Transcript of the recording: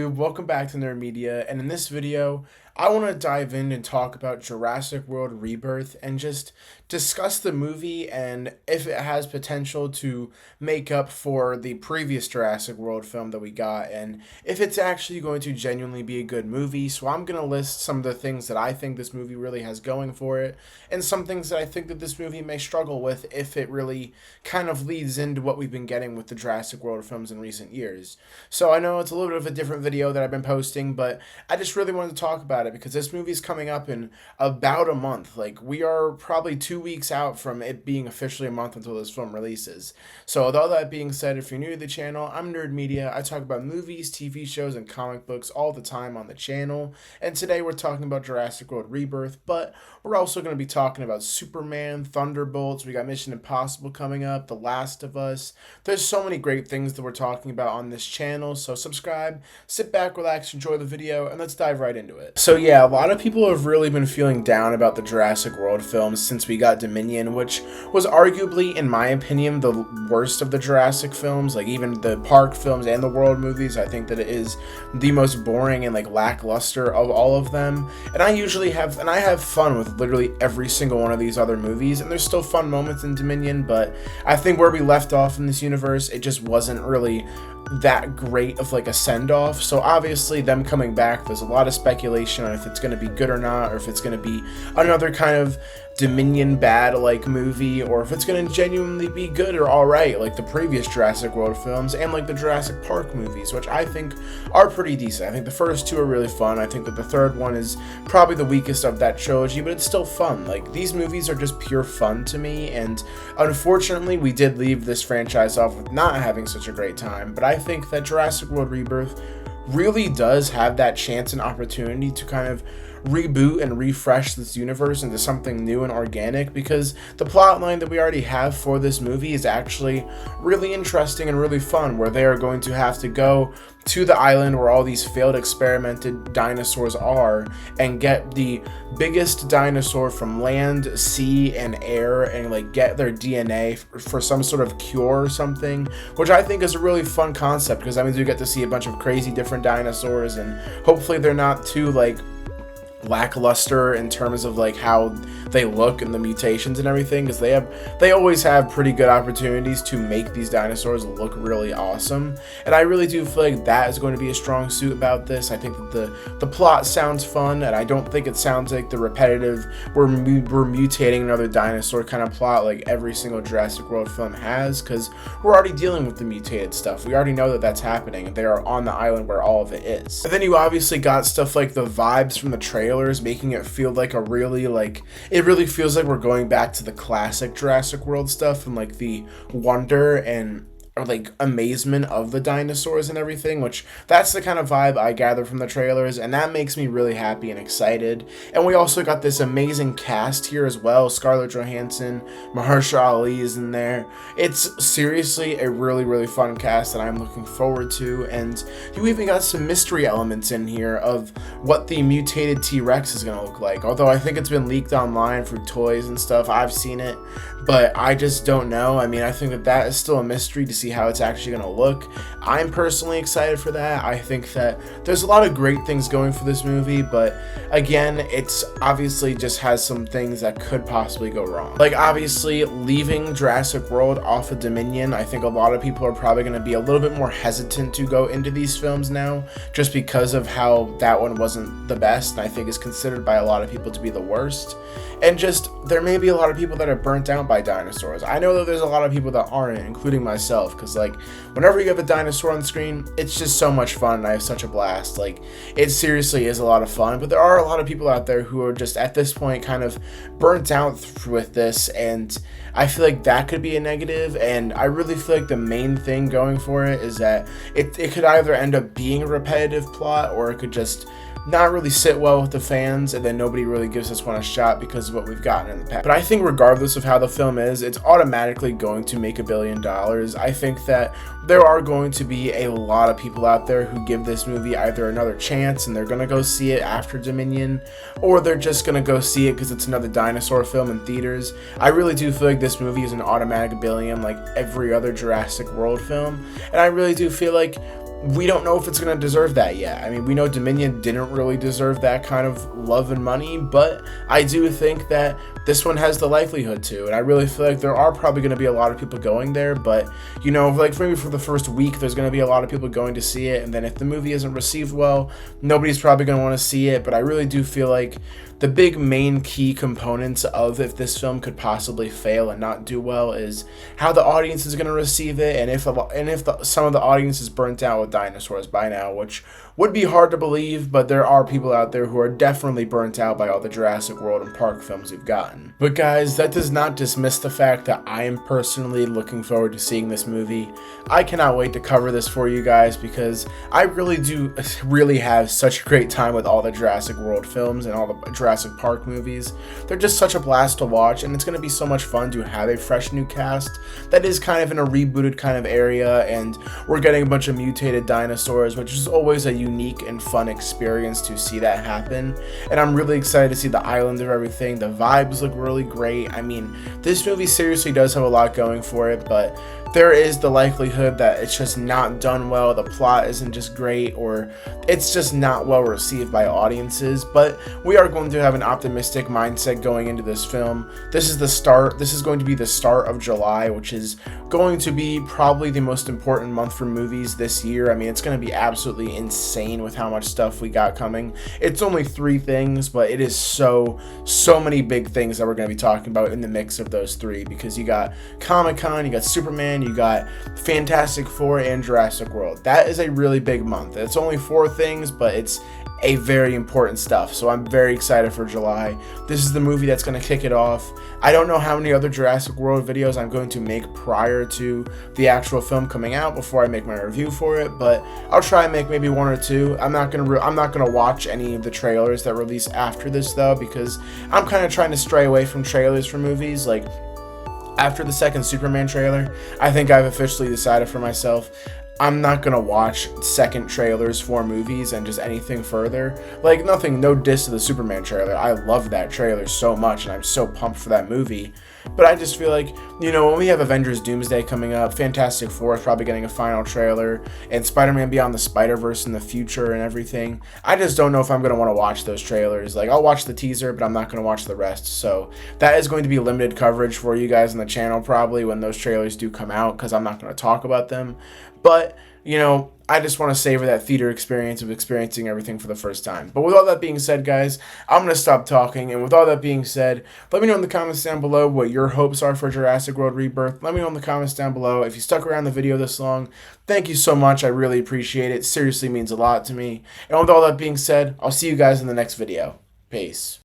Welcome back to Nerd Media, and in this video, I want to dive in and talk about Jurassic World Rebirth and just discuss the movie and if it has potential to make up for the previous Jurassic World film that we got, and if it's actually going to genuinely be a good movie. So I'm going to list some of the things that I think this movie really has going for it, and some things that I think that this movie may struggle with if it really kind of leads into what we've been getting with the Jurassic World films in recent years. So I know it's a little bit of a different video that I've been posting, but I just really wanted to talk about it because this movie's coming up in about a month. Like, we are probably 2 weeks out from it being officially a month until this film releases. So with all that being said, if you're new to the channel, I'm Nerd Media. I talk about movies, TV shows, and comic books all the time on the channel. And today we're talking about Jurassic World Rebirth, but we're also going to be talking about Superman, Thunderbolts, we got Mission Impossible coming up, The Last of Us. There's so many great things that we're talking about on this channel, so subscribe, sit back, relax, enjoy the video, and let's dive right into it. So yeah, a lot of people have really been feeling down about the Jurassic World films since we got Dominion, which was arguably, in my opinion, the worst of the Jurassic films. Like, even the park films and the world movies, I think that it is the most boring and like lackluster of all of them. And I have fun with literally every single one of these other movies, and there's still fun moments in Dominion, but I think where we left off in this universe, it just wasn't really that great of like a send-off. So obviously them coming back, there's a lot of speculation on if it's going to be good or not, or if it's going to be another kind of Dominion bad like movie, or if it's going to genuinely be good or alright like the previous Jurassic World films and like the Jurassic Park movies, which I think are pretty decent. I think the first two are really fun. I think that the third one is probably the weakest of that trilogy, but it's still fun. Like, these movies are just pure fun to me, and unfortunately we did leave this franchise off with not having such a great time, but I think that Jurassic World Rebirth really does have that chance and opportunity to kind of reboot and refresh this universe into something new and organic, because the plot line that we already have for this movie is actually really interesting and really fun, where they are going to have to go to the island where all these failed experimented dinosaurs are and get the biggest dinosaur from land, sea, and air, and like get their DNA for some sort of cure or something, which I think is a really fun concept, because that means we get to see a bunch of crazy different dinosaurs, and hopefully they're not too like lackluster in terms of like how they look and the mutations and everything, because they always have pretty good opportunities to make these dinosaurs look really awesome, and I really do feel like that is going to be a strong suit about this. I think that the plot sounds fun, and I don't think it sounds like the repetitive we're mutating another dinosaur kind of plot like every single Jurassic World film has, because we're already dealing with the mutated stuff. We already know that that's happening, and they are on the island where all of it is. And then you obviously got stuff like the vibes from the trailers making it feel like a really it really feels like we're going back to the classic Jurassic World stuff, and like the wonder and like amazement of the dinosaurs and everything, which that's the kind of vibe I gather from the trailers, and that makes me really happy and excited. And we also got this amazing cast here as well. Scarlett Johansson, Mahershala Ali is in there. It's seriously a really fun cast that I'm looking forward to, and you even got some mystery elements in here of what the mutated T-Rex is going to look like, although I think it's been leaked online through toys and stuff. I've seen it, but I just don't know. I mean, I think that is still a mystery to see how it's actually going to look. I'm personally excited for that. I think that there's a lot of great things going for this movie, but again, it's obviously just has some things that could possibly go wrong. Like, obviously, leaving Jurassic World off of Dominion, I think a lot of people are probably going to be a little bit more hesitant to go into these films now, just because of how that one wasn't the best, and I think is considered by a lot of people to be the worst. And just, there may be a lot of people that are burnt out by dinosaurs. I know that there's a lot of people that aren't, including myself, because like, whenever you have a dinosaur on the screen, it's just so much fun, and I have such a blast. Like, it seriously is a lot of fun, but there are a lot of people out there who are just at this point kind of burnt out with this, and I feel like that could be a negative. And I really feel like the main thing going for it is that it could either end up being a repetitive plot, or it could just not really sit well with the fans, and then nobody really gives this one a shot because of what we've gotten in the past. But I think regardless of how the film is, it's automatically going to make $1 billion. I think that there are going to be a lot of people out there who give this movie either another chance and they're going to go see it after Dominion, or they're just going to go see it because it's another dinosaur film in theaters. I really do feel like this movie is an automatic $1 billion like every other Jurassic World film, and I really do feel like we don't know if it's going to deserve that yet. I mean, we know Dominion didn't really deserve that kind of love and money, but I do think that this one has the likelihood to, and I really feel like there are probably going to be a lot of people going there, but, you know, like maybe for the first week, there's going to be a lot of people going to see it, and then if the movie isn't received well, nobody's probably going to want to see it, but I really do feel like the big main key components of if this film could possibly fail and not do well is how the audience is going to receive it, and if some of the audience is burnt out with dinosaurs by now, which would be hard to believe, but there are people out there who are definitely burnt out by all the Jurassic World and Park films we've gotten. But guys, that does not dismiss the fact that I am personally looking forward to seeing this movie. I cannot wait to cover this for you guys because I really have such a great time with all the Jurassic World films and all the Jurassic Park movies. They're just such a blast to watch, and it's going to be so much fun to have a fresh new cast that is kind of in a rebooted kind of area, and we're getting a bunch of mutated dinosaurs, which is always a unique and fun experience to see that happen. And I'm really excited to see the island of everything. The vibes look really great. I mean, this movie seriously does have a lot going for it, but there is the likelihood that it's just not done well, the plot isn't just great, or it's just not well received by audiences. But we are going to have an optimistic mindset going into this film. This is going to be the start of July, which is going to be probably the most important month for movies this year. I mean, it's going to be absolutely insane with how much stuff we got coming. It's only 3 things, but it is so many big things that we're going to be talking about in the mix of those 3, because you got Comic-Con, you got Superman, you got Fantastic Four, and Jurassic World. That is a really big month. It's only 4 things, but it's a very important stuff, so I'm very excited for July. This is the movie that's going to kick it off. I don't know how many other Jurassic World videos I'm going to make prior to the actual film coming out before I make my review for it, but I'll try and make maybe 1 or 2. I'm not gonna watch any of the trailers that release after this though, because I'm kind of trying to stray away from trailers for movies. Like, after the second Superman trailer, I think I've officially decided for myself I'm not gonna watch second trailers for movies and just anything further. Like, no diss to the Superman trailer. I love that trailer so much, and I'm so pumped for that movie. But I just feel like, you know, when we have Avengers Doomsday coming up, Fantastic Four is probably getting a final trailer, and Spider-Man Beyond the Spider-Verse in the future and everything, I just don't know if I'm going to want to watch those trailers. Like, I'll watch the teaser, but I'm not going to watch the rest. So that is going to be limited coverage for you guys on the channel probably when those trailers do come out, because I'm not going to talk about them. But, you know, I just want to savor that theater experience of experiencing everything for the first time. But with all that being said, guys, I'm going to stop talking. And with all that being said, let me know in the comments down below what your hopes are for Jurassic World Rebirth. Let me know in the comments down below. If you stuck around the video this long, thank you so much. I really appreciate it. Seriously means a lot to me. And with all that being said, I'll see you guys in the next video. Peace.